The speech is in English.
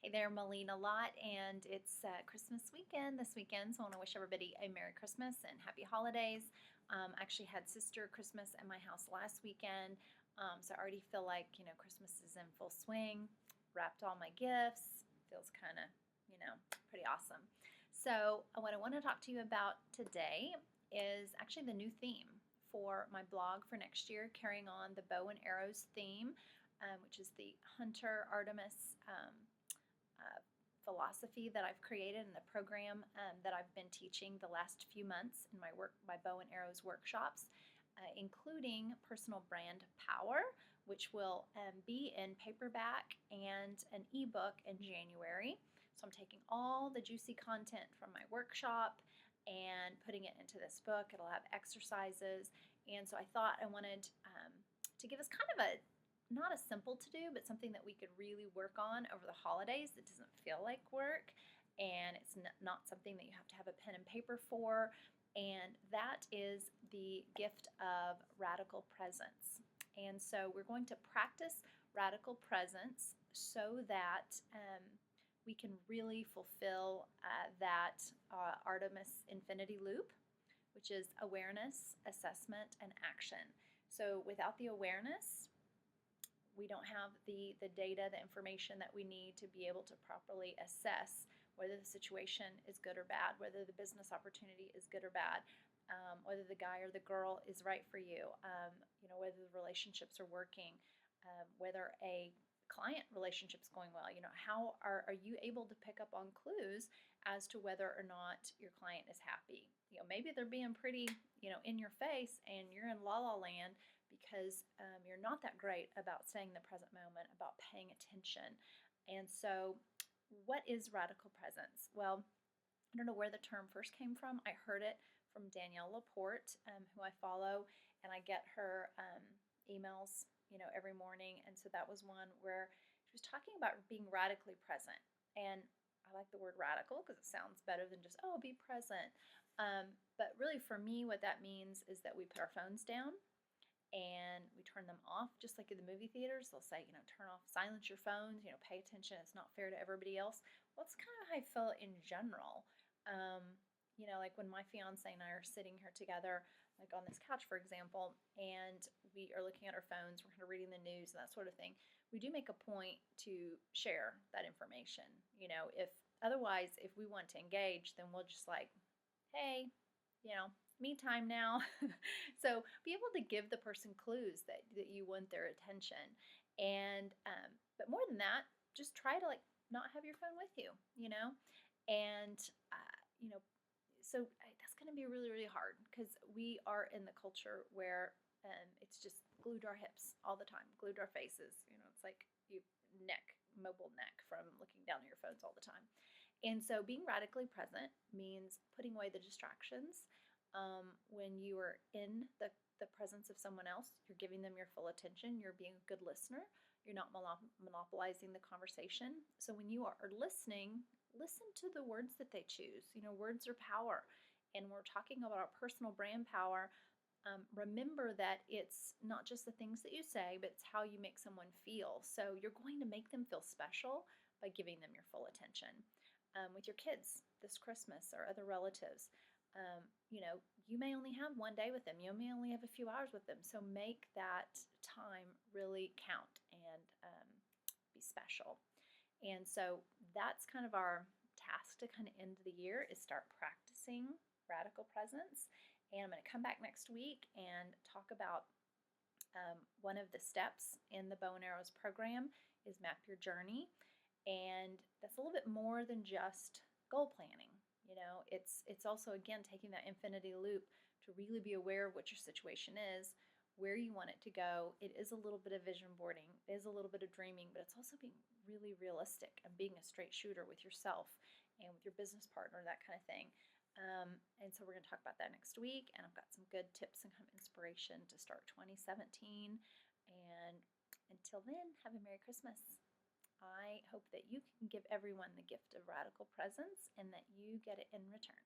Hey there, Melina Lott, and it's Christmas weekend this weekend, so I want to wish everybody a Merry Christmas and Happy Holidays. I actually had sister Christmas at my house last weekend, so I already feel like, Christmas is in full swing. Wrapped all my gifts. Feels kind of, pretty awesome. So, what I want to talk to you about today is actually the new theme for my blog for next year, carrying on the bow and arrows theme, which is the Hunter Artemis philosophy that I've created in the program that I've been teaching the last few months in my bow and arrows workshops, including personal brand power, which will be in paperback and an ebook in January. So I'm taking all the juicy content from my workshop and putting it into this book. It'll have exercises, and so I thought I wanted to give us kind of a not a simple to do, but something that we could really work on over the holidays that doesn't feel like work, and it's not something that you have to have a pen and paper for, and that is the gift of radical presence. And so we're going to practice radical presence so that we can really fulfill that Artemis Infinity Loop, which is awareness, assessment, and action. So without the awareness, we don't have the data, the information that we need to be able to properly assess whether the situation is good or bad, whether the business opportunity is good or bad, whether the guy or the girl is right for you, whether the relationships are working, whether a client relationship is going well. How are you able to pick up on clues as to whether or not your client is happy? Maybe they're being pretty, in your face, and you're in la la land because you're not that great about staying in the present moment, about paying attention. And so, what is radical presence? Well, I don't know where the term first came from. I heard it from Danielle Laporte, who I follow, and I get her emails, every morning. And so that was one where she was talking about being radically present. And I like the word radical because it sounds better than just, be present. But really, for me, what that means is that we put our phones down and we turn them off, just like in the movie theaters. They'll say, turn off, silence your phones, pay attention. It's not fair to everybody else. Well, that's kind of how I feel in general. Like when my fiance and I are sitting here together, like on this couch, for example, and we are looking at our phones, we're kind of reading the news and that sort of thing. We do make a point to share that information. If otherwise, if we want to engage, then we'll just like, hey, me time now. So be able to give the person clues that you want their attention. And but more than that, just try to not have your phone with you, and so that's going to be really, really hard because we are in the culture where it's just glued to our hips all the time, glued to our faces. It's like mobile neck from looking down at your phones all the time. And so being radically present means putting away the distractions. When you are in the presence of someone else, you're giving them your full attention. You're being a good listener. You're not monopolizing the conversation. So when you are listening, listen to the words that they choose. Words are power. And we're talking about our personal brand power. Remember that it's not just the things that you say, but it's how you make someone feel. So you're going to make them feel special by giving them your full attention. With your kids this Christmas or other relatives, you may only have one day with them. You may only have a few hours with them. So make that time really count and be special. And so that's kind of our task to kind of end the year is start practicing radical presence. And I'm going to come back next week and talk about one of the steps in the Bow and Arrows program is map your journey. And that's a little bit more than just goal planning. It's also, again, taking that infinity loop to really be aware of what your situation is, where you want it to go. It is a little bit of vision boarding. It is a little bit of dreaming, but it's also being really realistic and being a straight shooter with yourself and with your business partner, that kind of thing. And so we're going to talk about that next week, and I've got some good tips and kind of inspiration to start 2017. And until then, have a Merry Christmas. I hope that you can give everyone the gift of radical presence and that you get it in return.